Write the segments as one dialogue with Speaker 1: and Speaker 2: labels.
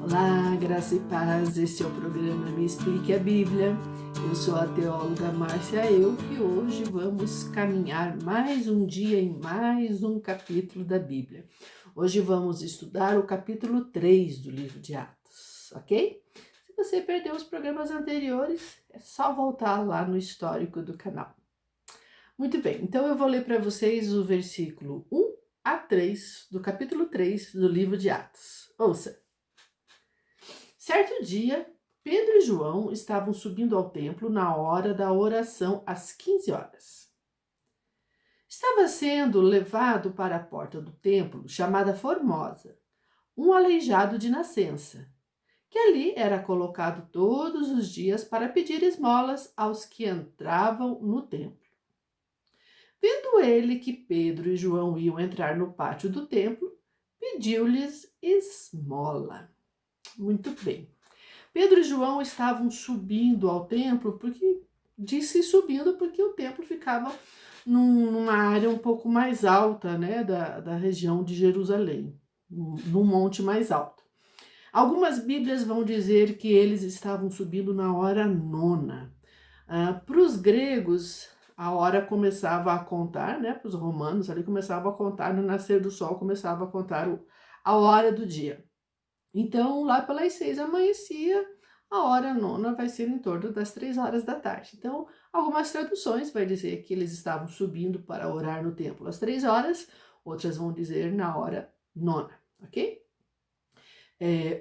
Speaker 1: Olá, graça e paz, este é o programa Me Explique a Bíblia. Eu sou a teóloga Márcia e hoje vamos caminhar mais um dia em mais um capítulo da Bíblia. Hoje vamos estudar o capítulo 3 do livro de Atos, ok? Se você perdeu os programas anteriores, é só voltar lá no histórico do canal. Muito bem, então eu vou ler para vocês o versículo 1 a 3 do capítulo 3 do livro de Atos. Ouça! Certo dia, Pedro e João estavam subindo ao templo na hora da oração às 15 horas. Estava sendo levado para a porta do templo, chamada Formosa, um aleijado de nascença, que ali era colocado todos os dias para pedir esmolas aos que entravam no templo. Vendo ele que Pedro e João iam entrar no pátio do templo, pediu-lhes esmola. Muito bem. Pedro e João estavam subindo ao templo, porque o templo ficava numa área um pouco mais alta, né, da região de Jerusalém, num monte mais alto. Algumas Bíblias vão dizer que eles estavam subindo na hora nona. Para os gregos, a hora começava a contar, né, para os romanos, ali começava a contar, no nascer do sol começava a contar a hora do dia. Então, lá pelas 6 amanhecia, a hora nona vai ser em torno das 3 horas da tarde. Então, algumas traduções vai dizer que eles estavam subindo para orar no templo às 3 horas, outras vão dizer na hora nona, ok?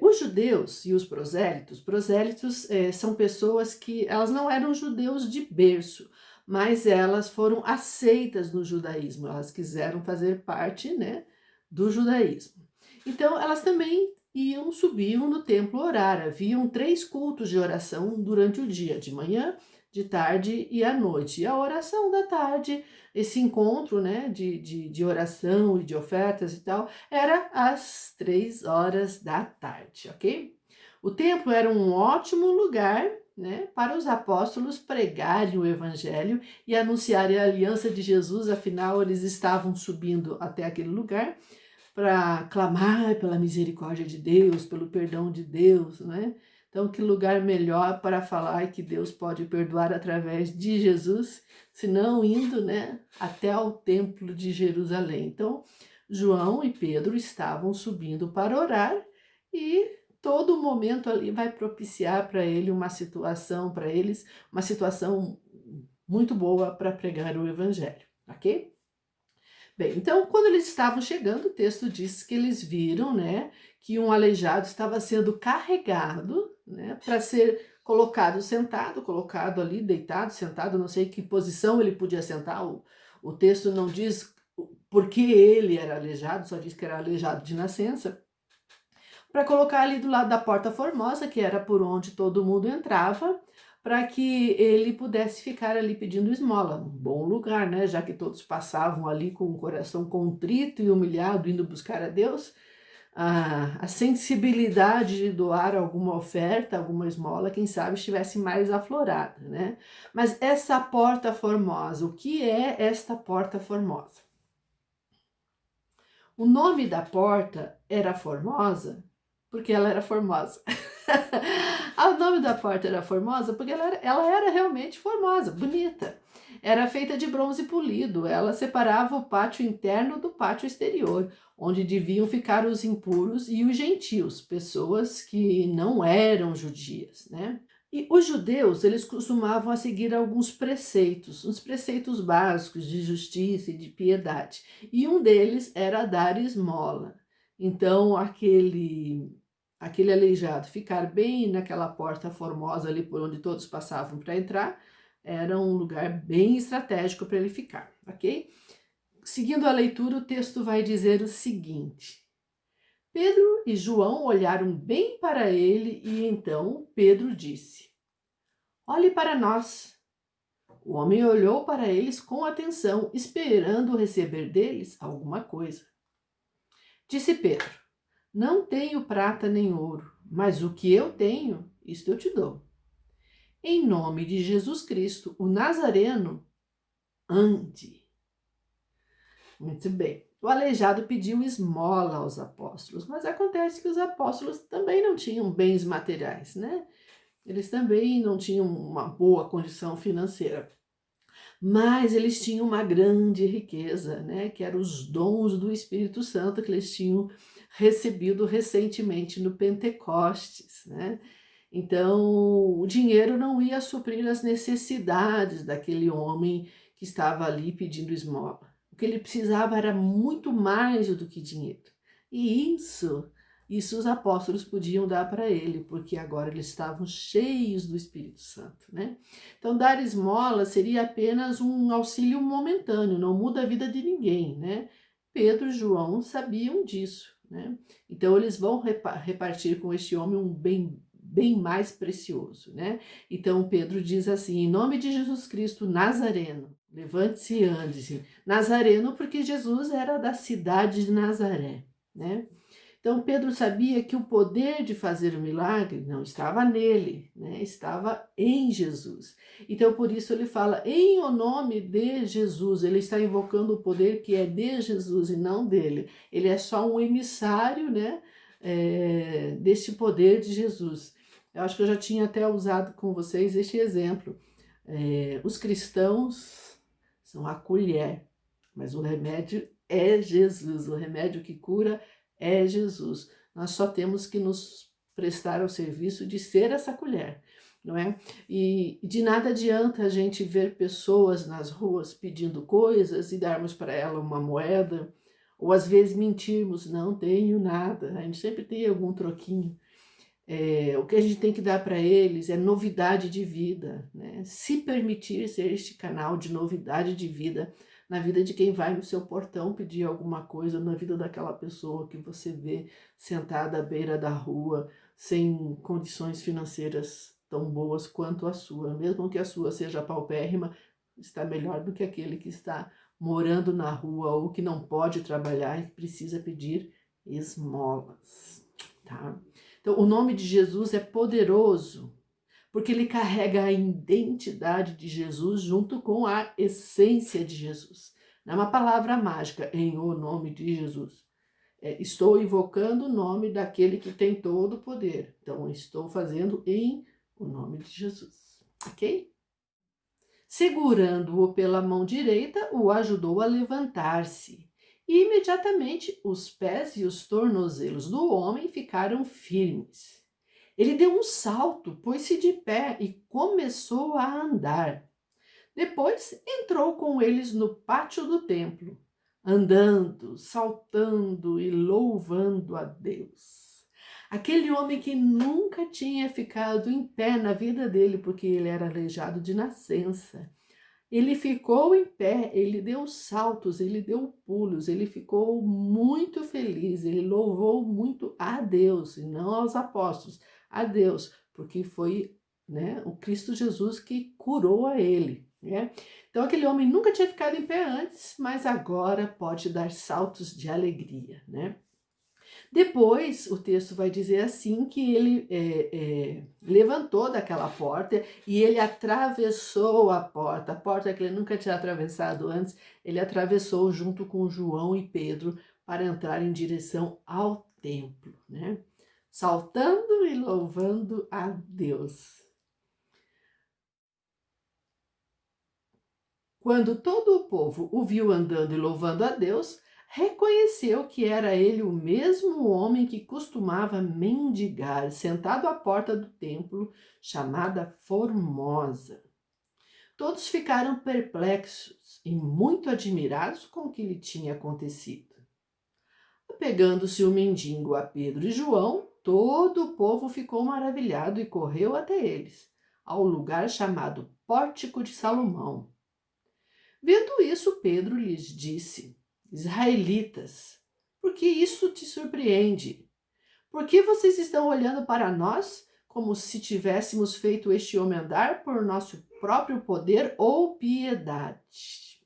Speaker 1: Os judeus e os prosélitos são pessoas que elas não eram judeus de berço, mas elas foram aceitas no judaísmo, elas quiseram fazer parte, né, do judaísmo. Então, elas também subiam no templo orar. Haviam 3 cultos de oração durante o dia, de manhã, de tarde e à noite. E a oração da tarde, esse encontro, né, de oração e de ofertas e tal, era às 3 horas da tarde, ok? O templo era um ótimo lugar, né, para os apóstolos pregarem o evangelho e anunciarem a aliança de Jesus, afinal eles estavam subindo até aquele lugar para clamar pela misericórdia de Deus, pelo perdão de Deus, né? Então, que lugar melhor para falar que Deus pode perdoar através de Jesus, se não indo, né, até ao templo de Jerusalém. Então, João e Pedro estavam subindo para orar e todo momento ali vai propiciar para eles uma situação muito boa para pregar o evangelho, ok? Bem, então, quando eles estavam chegando, o texto diz que eles viram, né, que um aleijado estava sendo carregado, né, para ser colocado ali, deitado, sentado, não sei que posição ele podia sentar, o texto não diz por que ele era aleijado, só diz que era aleijado de nascença, para colocar ali do lado da porta formosa, que era por onde todo mundo entrava, para que ele pudesse ficar ali pedindo esmola. Um bom lugar, né? Já que todos passavam ali com o coração contrito e humilhado, indo buscar a Deus, a sensibilidade de doar alguma oferta, alguma esmola, quem sabe estivesse mais aflorada, né? Mas essa porta formosa, o que é esta porta formosa? O nome da porta era Formosa porque ela era formosa. O nome da porta era Formosa porque ela era realmente formosa, bonita. Era feita de bronze polido, ela separava o pátio interno do pátio exterior, onde deviam ficar os impuros e os gentios, pessoas que não eram judias, né? E os judeus, eles costumavam a seguir alguns preceitos, uns preceitos básicos de justiça e de piedade. E um deles era dar esmola. Então, aquele aleijado ficar bem naquela porta formosa ali por onde todos passavam para entrar, era um lugar bem estratégico para ele ficar, ok? Seguindo a leitura, o texto vai dizer o seguinte: Pedro e João olharam bem para ele e então Pedro disse: Olhe para nós. O homem olhou para eles com atenção, esperando receber deles alguma coisa. Disse Pedro: Não tenho prata nem ouro, mas o que eu tenho, isto eu te dou. Em nome de Jesus Cristo, o Nazareno, ande. Muito bem. O aleijado pediu esmola aos apóstolos, mas acontece que os apóstolos também não tinham bens materiais, né? Eles também não tinham uma boa condição financeira, mas eles tinham uma grande riqueza, né? Que eram os dons do Espírito Santo que eles tinham recebido recentemente no Pentecostes, né? Então, o dinheiro não ia suprir as necessidades daquele homem que estava ali pedindo esmola. O que ele precisava era muito mais do que dinheiro. E isso os apóstolos podiam dar para ele, porque agora eles estavam cheios do Espírito Santo, né? Então, dar esmola seria apenas um auxílio momentâneo, não muda a vida de ninguém, né? Pedro e João sabiam disso, né? Então, eles vão repartir com este homem um bem mais precioso, né? Então Pedro diz assim: em nome de Jesus Cristo Nazareno, levante-se e ande-se. Nazareno, porque Jesus era da cidade de Nazaré, né? Então Pedro sabia que o poder de fazer o milagre não estava nele, né? Estava em Jesus. Então por isso ele fala em o nome de Jesus. Ele está invocando o poder que é de Jesus e não dele. Ele é só um emissário, né? Deste poder de Jesus. Eu acho que eu já tinha até usado com vocês este exemplo. Os cristãos são a colher, mas o remédio é Jesus. O remédio que cura é Jesus. Nós só temos que nos prestar ao serviço de ser essa colher, não é? E de nada adianta a gente ver pessoas nas ruas pedindo coisas e darmos para ela uma moeda, ou às vezes mentirmos, não tenho nada. A gente sempre tem algum troquinho. O que a gente tem que dar para eles é novidade de vida, né? Se permitir ser este canal de novidade de vida na vida de quem vai no seu portão pedir alguma coisa, na vida daquela pessoa que você vê sentada à beira da rua, sem condições financeiras tão boas quanto a sua. Mesmo que a sua seja paupérrima, está melhor do que aquele que está morando na rua ou que não pode trabalhar e precisa pedir esmolas, tá? Então, o nome de Jesus é poderoso, porque ele carrega a identidade de Jesus junto com a essência de Jesus. Não é uma palavra mágica, em o nome de Jesus. Estou invocando o nome daquele que tem todo o poder. Então, estou fazendo em o nome de Jesus, ok? Segurando-o pela mão direita, o ajudou a levantar-se. E imediatamente os pés e os tornozelos do homem ficaram firmes. Ele deu um salto, pôs-se de pé e começou a andar. Depois entrou com eles no pátio do templo, andando, saltando e louvando a Deus. Aquele homem que nunca tinha ficado em pé na vida dele, porque ele era aleijado de nascença. Ele ficou em pé, ele deu saltos, ele deu pulos, ele ficou muito feliz, ele louvou muito a Deus, e não aos apóstolos, a Deus, porque foi, né, o Cristo Jesus que curou a ele, né? Então aquele homem nunca tinha ficado em pé antes, mas agora pode dar saltos de alegria, né? Depois, o texto vai dizer assim que ele levantou daquela porta e ele atravessou a porta que ele nunca tinha atravessado antes, ele atravessou junto com João e Pedro para entrar em direção ao templo, né? Saltando e louvando a Deus. Quando todo o povo o viu andando e louvando a Deus, reconheceu que era ele o mesmo homem que costumava mendigar, sentado à porta do templo, chamada Formosa. Todos ficaram perplexos e muito admirados com o que lhe tinha acontecido. Apegando-se o mendigo a Pedro e João, todo o povo ficou maravilhado e correu até eles, ao lugar chamado Pórtico de Salomão. Vendo isso, Pedro lhes disse: Israelitas, por que isso te surpreende? Por que vocês estão olhando para nós como se tivéssemos feito este homem andar por nosso próprio poder ou piedade?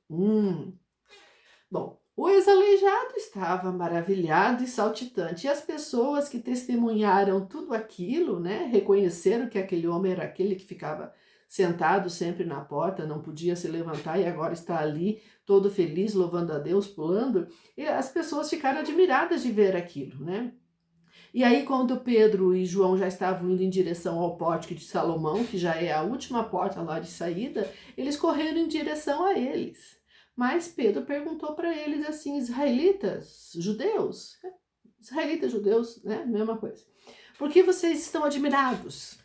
Speaker 1: Bom, o ex-aleijado estava maravilhado e saltitante, e as pessoas que testemunharam tudo aquilo, né, reconheceram que aquele homem era aquele que ficava sentado sempre na porta, não podia se levantar e agora está ali todo feliz, louvando a Deus, pulando, e as pessoas ficaram admiradas de ver aquilo, né? E aí, quando Pedro e João já estavam indo em direção ao pórtico de Salomão, que já é a última porta lá de saída, eles correram em direção a eles. Mas Pedro perguntou para eles assim: israelitas, judeus, né? Mesma coisa. Por que vocês estão admirados?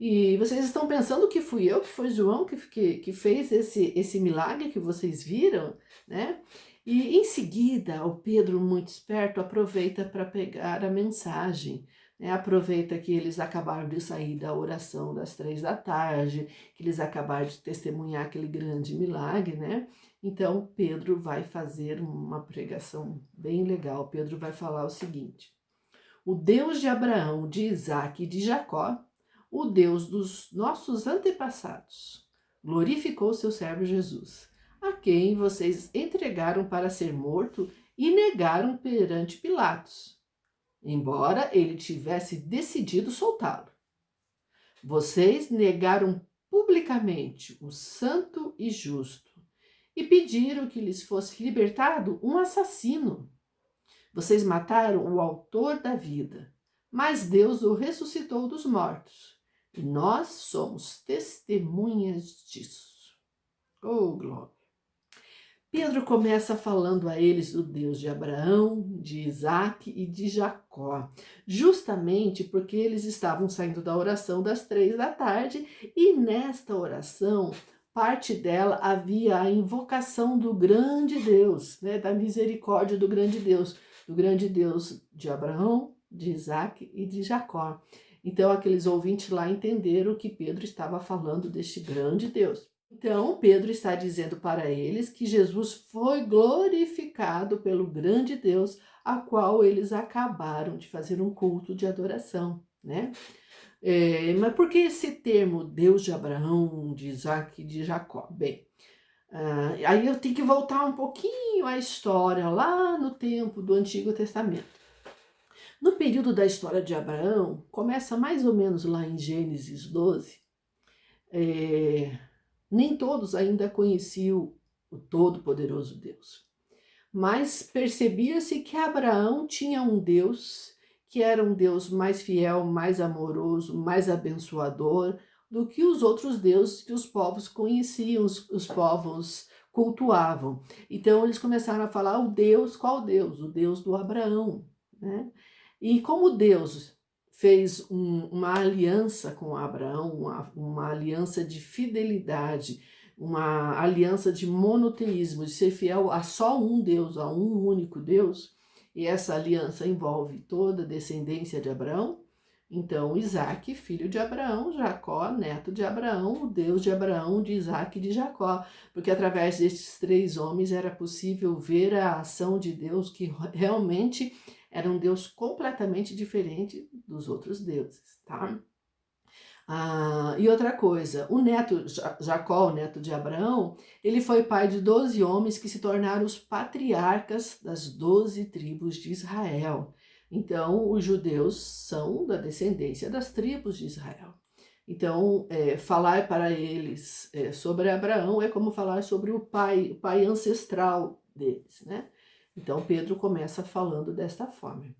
Speaker 1: E vocês estão pensando que fui eu, que foi João que fez esse milagre que vocês viram, né? E em seguida, o Pedro, muito esperto, aproveita para pegar a mensagem, né? Aproveita que eles acabaram de sair da oração das 3 da tarde, que eles acabaram de testemunhar aquele grande milagre, né? Então, Pedro vai fazer uma pregação bem legal. Pedro vai falar o seguinte: o Deus de Abraão, de Isaque e de Jacó, o Deus dos nossos antepassados, glorificou seu servo Jesus, a quem vocês entregaram para ser morto e negaram perante Pilatos, embora ele tivesse decidido soltá-lo. Vocês negaram publicamente o santo e justo e pediram que lhes fosse libertado um assassino. Vocês mataram o autor da vida, mas Deus o ressuscitou dos mortos. E nós somos testemunhas disso. Oh, glória! Pedro começa falando a eles do Deus de Abraão, de Isaque e de Jacó, justamente porque eles estavam saindo da oração das 3 da tarde e nesta oração, parte dela havia a invocação do grande Deus, né, da misericórdia do grande Deus de Abraão, de Isaque e de Jacó. Então aqueles ouvintes lá entenderam que Pedro estava falando deste grande Deus. Então, Pedro está dizendo para eles que Jesus foi glorificado pelo grande Deus, a qual eles acabaram de fazer um culto de adoração, né? Mas por que esse termo Deus de Abraão, de Isaque e de Jacó? Bem, aí eu tenho que voltar um pouquinho à história, lá no tempo do Antigo Testamento. No período da história de Abraão, começa mais ou menos lá em Gênesis 12, nem todos ainda conheciam o Todo-Poderoso Deus, mas percebia-se que Abraão tinha um Deus que era um Deus mais fiel, mais amoroso, mais abençoador do que os outros deuses que os povos conheciam, os povos cultuavam. Então eles começaram a falar qual Deus? O Deus do Abraão, né? E como Deus fez uma aliança com Abraão, uma aliança de fidelidade, uma aliança de monoteísmo, de ser fiel a só um Deus, a um único Deus, e essa aliança envolve toda a descendência de Abraão. Então, Isaque, filho de Abraão, Jacó, neto de Abraão, o Deus de Abraão, de Isaque e de Jacó, porque através destes 3 homens era possível ver a ação de Deus, que realmente era um Deus completamente diferente dos outros deuses, tá? E outra coisa, o neto Jacó, o neto de Abraão, ele foi pai de 12 homens que se tornaram os patriarcas das 12 tribos de Israel. Então, os judeus são da descendência das tribos de Israel. Então, falar para eles sobre Abraão é como falar sobre o pai ancestral deles, né? Então, Pedro começa falando desta forma,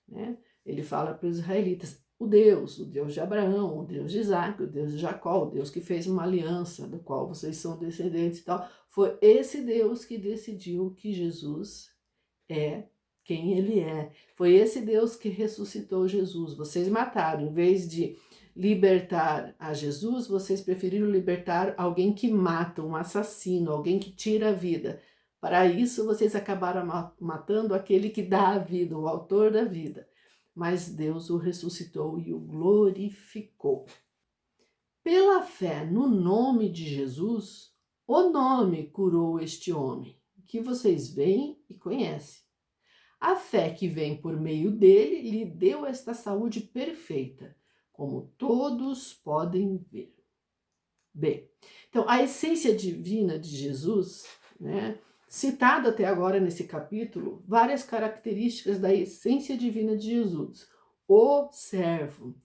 Speaker 1: né? Ele fala para os israelitas, o Deus de Abraão, o Deus de Isaac, o Deus de Jacó, o Deus que fez uma aliança, do qual vocês são descendentes e tal, foi esse Deus que decidiu que Jesus é quem ele é. Foi esse Deus que ressuscitou Jesus. Vocês mataram, em vez de libertar a Jesus, vocês preferiram libertar alguém que mata, um assassino, alguém que tira a vida. Para isso, vocês acabaram matando aquele que dá a vida, o autor da vida. Mas Deus o ressuscitou e o glorificou. Pela fé no nome de Jesus, o nome curou este homem, que vocês veem e conhecem. A fé que vem por meio dele lhe deu esta saúde perfeita, como todos podem ver. Bem, então a essência divina de Jesus, né, citada até agora nesse capítulo, várias características da essência divina de Jesus. O servo,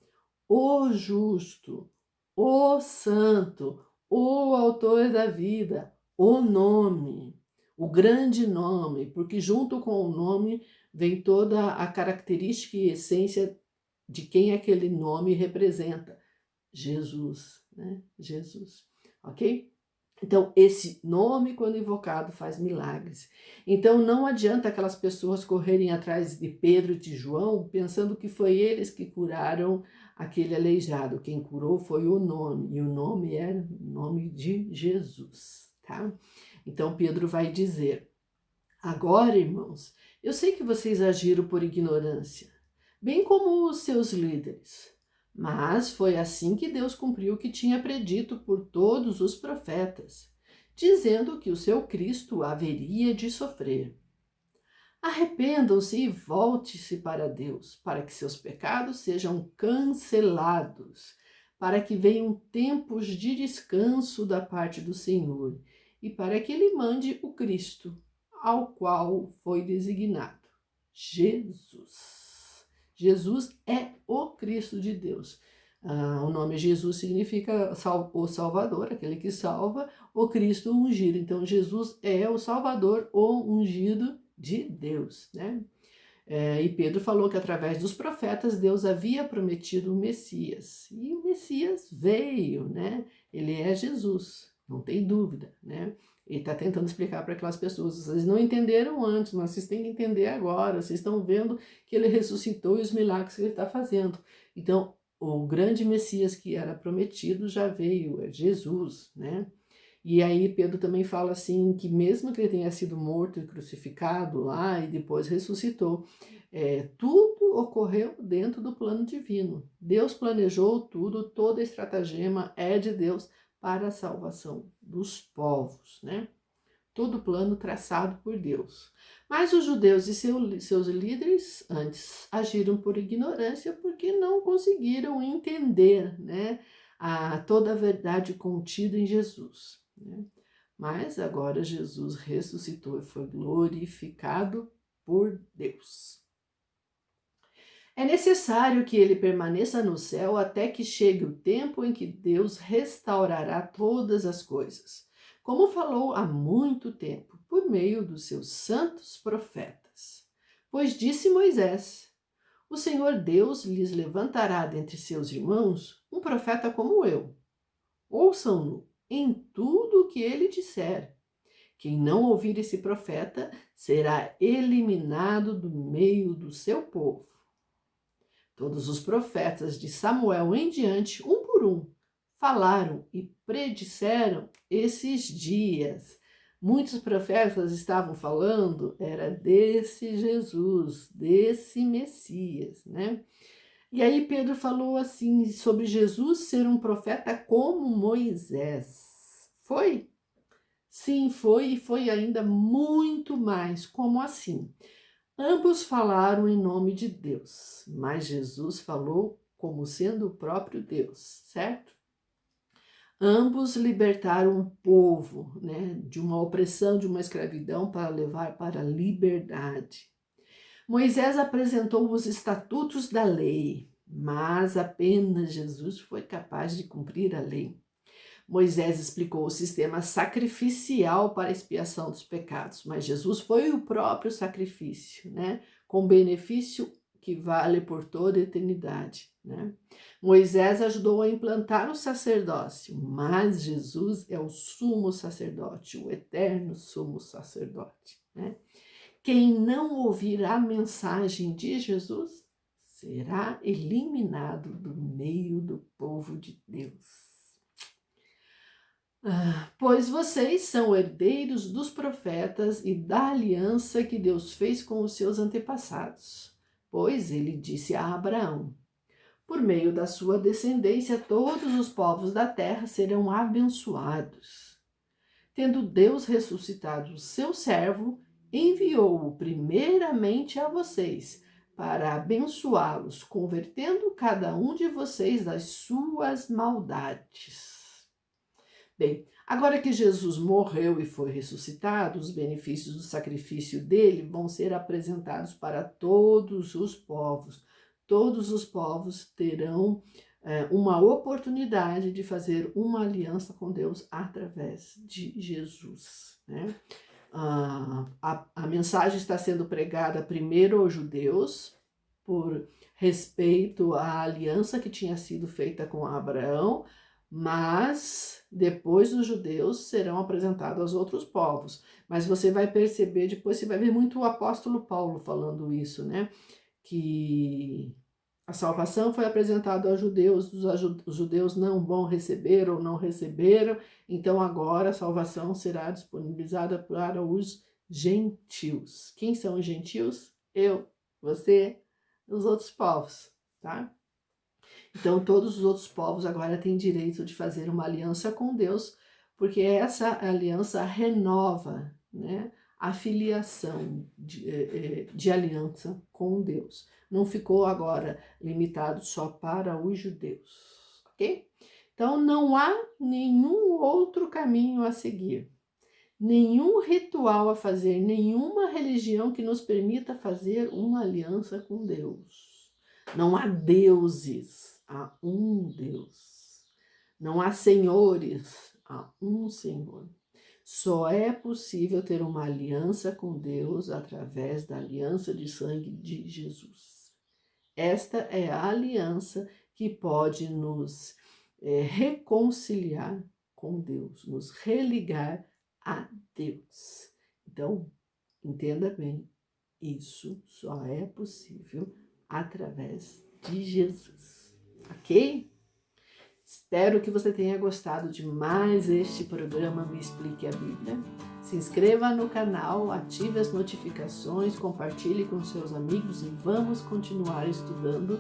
Speaker 1: o justo, o santo, o autor da vida, o nome, o grande nome, porque junto com o nome vem toda a característica e essência de quem aquele nome representa. Jesus, né? Jesus, ok? Então, esse nome, quando invocado, faz milagres. Então, não adianta aquelas pessoas correrem atrás de Pedro e de João, pensando que foi eles que curaram aquele aleijado. Quem curou foi o nome, e o nome era o nome de Jesus, tá? Então, Pedro vai dizer: agora, irmãos, eu sei que vocês agiram por ignorância, bem como os seus líderes. Mas foi assim que Deus cumpriu o que tinha predito por todos os profetas, dizendo que o seu Cristo haveria de sofrer. Arrependam-se e volte-se para Deus, para que seus pecados sejam cancelados, para que venham tempos de descanso da parte do Senhor e para que ele mande o Cristo, ao qual foi designado. Jesus. Jesus é o Cristo de Deus. O nome Jesus significa o Salvador, aquele que salva, o Cristo ungido. Então, Jesus é o Salvador, o ungido de Deus, né? E Pedro falou que através dos profetas Deus havia prometido o Messias. E o Messias veio, né? Ele é Jesus, não tem dúvida, né? Ele está tentando explicar para aquelas pessoas: vocês não entenderam antes, mas vocês têm que entender agora. Vocês estão vendo que ele ressuscitou e os milagres que ele está fazendo. Então, o grande Messias que era prometido já veio, é Jesus, né? E aí Pedro também fala assim, que mesmo que ele tenha sido morto e crucificado lá e depois ressuscitou, tudo ocorreu dentro do plano divino. Deus planejou tudo, toda a estratagema é de Deus para a salvação dos povos, né? Todo plano traçado por Deus. Mas os judeus e seus líderes antes agiram por ignorância porque não conseguiram entender, né, toda a verdade contida em Jesus, né? Mas agora Jesus ressuscitou e foi glorificado por Deus. É necessário que ele permaneça no céu até que chegue o tempo em que Deus restaurará todas as coisas, como falou há muito tempo, por meio dos seus santos profetas. Pois disse Moisés: o Senhor Deus lhes levantará dentre seus irmãos um profeta como eu. Ouçam-no em tudo o que ele disser. Quem não ouvir esse profeta será eliminado do meio do seu povo. Todos os profetas de Samuel em diante, um por um, falaram e predisseram esses dias. Muitos profetas estavam falando, era desse Jesus, desse Messias, né? E aí Pedro falou assim, sobre Jesus ser um profeta como Moisés. Foi? Sim, foi, e foi ainda muito mais. Como assim? Ambos falaram em nome de Deus, mas Jesus falou como sendo o próprio Deus, certo? Ambos libertaram o povo, né, de uma opressão, de uma escravidão, para levar para a liberdade. Moisés apresentou os estatutos da lei, mas apenas Jesus foi capaz de cumprir a lei. Moisés explicou o sistema sacrificial para a expiação dos pecados, mas Jesus foi o próprio sacrifício, né? Com benefício que vale por toda a eternidade, né? Moisés ajudou a implantar o sacerdócio, mas Jesus é o sumo sacerdote, o eterno sumo sacerdote, né? Quem não ouvir a mensagem de Jesus será eliminado do meio do povo de Deus. Pois vocês são herdeiros dos profetas e da aliança que Deus fez com os seus antepassados. Pois ele disse a Abraão: por meio da sua descendência, todos os povos da terra serão abençoados. Tendo Deus ressuscitado o seu servo, enviou-o primeiramente a vocês, para abençoá-los, convertendo cada um de vocês das suas maldades. Bem, agora que Jesus morreu e foi ressuscitado, os benefícios do sacrifício dele vão ser apresentados para todos os povos. Todos os povos terão uma oportunidade de fazer uma aliança com Deus através de Jesus, né? A mensagem está sendo pregada primeiro aos judeus, por respeito à aliança que tinha sido feita com Abraão, mas depois os judeus serão apresentados aos outros povos. Mas você vai perceber, depois você vai ver muito o apóstolo Paulo falando isso, né? Que a salvação foi apresentada aos judeus, os judeus não vão receber ou não receberam, então agora a salvação será disponibilizada para os gentios. Quem são os gentios? Eu, você, os outros povos, tá? Então todos os outros povos agora têm direito de fazer uma aliança com Deus, porque essa aliança renova, né, a filiação de aliança com Deus. Não ficou agora limitado só para os judeus, ok? Então não há nenhum outro caminho a seguir, nenhum ritual a fazer, nenhuma religião que nos permita fazer uma aliança com Deus. Não há deuses, há um Deus. Não há senhores, há um Senhor. Só é possível ter uma aliança com Deus através da aliança de sangue de Jesus. Esta é a aliança que pode nos reconciliar com Deus, nos religar a Deus. Então, entenda bem, isso só é possível através de Jesus, ok? Espero que você tenha gostado de mais este programa Me Explique a Bíblia. Se inscreva no canal, ative as notificações, compartilhe com seus amigos e vamos continuar estudando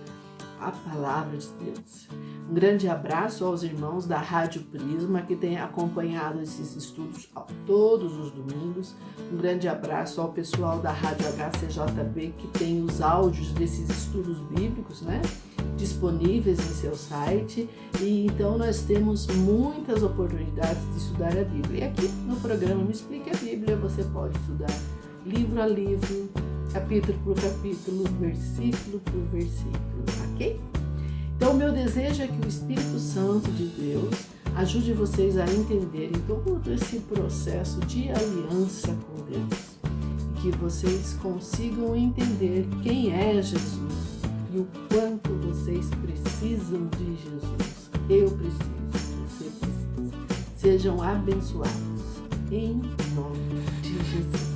Speaker 1: a Palavra de Deus. Um grande abraço aos irmãos da Rádio Prisma que têm acompanhado esses estudos todos os domingos. Um grande abraço ao pessoal da Rádio HCJB que tem os áudios desses estudos bíblicos, né, disponíveis em seu site. E então nós temos muitas oportunidades de estudar a Bíblia. E aqui no programa Me Explique a Bíblia você pode estudar livro a livro, capítulo por capítulo, versículo por versículo, ok? Então, meu desejo é que o Espírito Santo de Deus ajude vocês a entenderem todo esse processo de aliança com Deus. E que vocês consigam entender quem é Jesus e o quanto vocês precisam de Jesus. Eu preciso, você precisa. Sejam abençoados em nome de Jesus.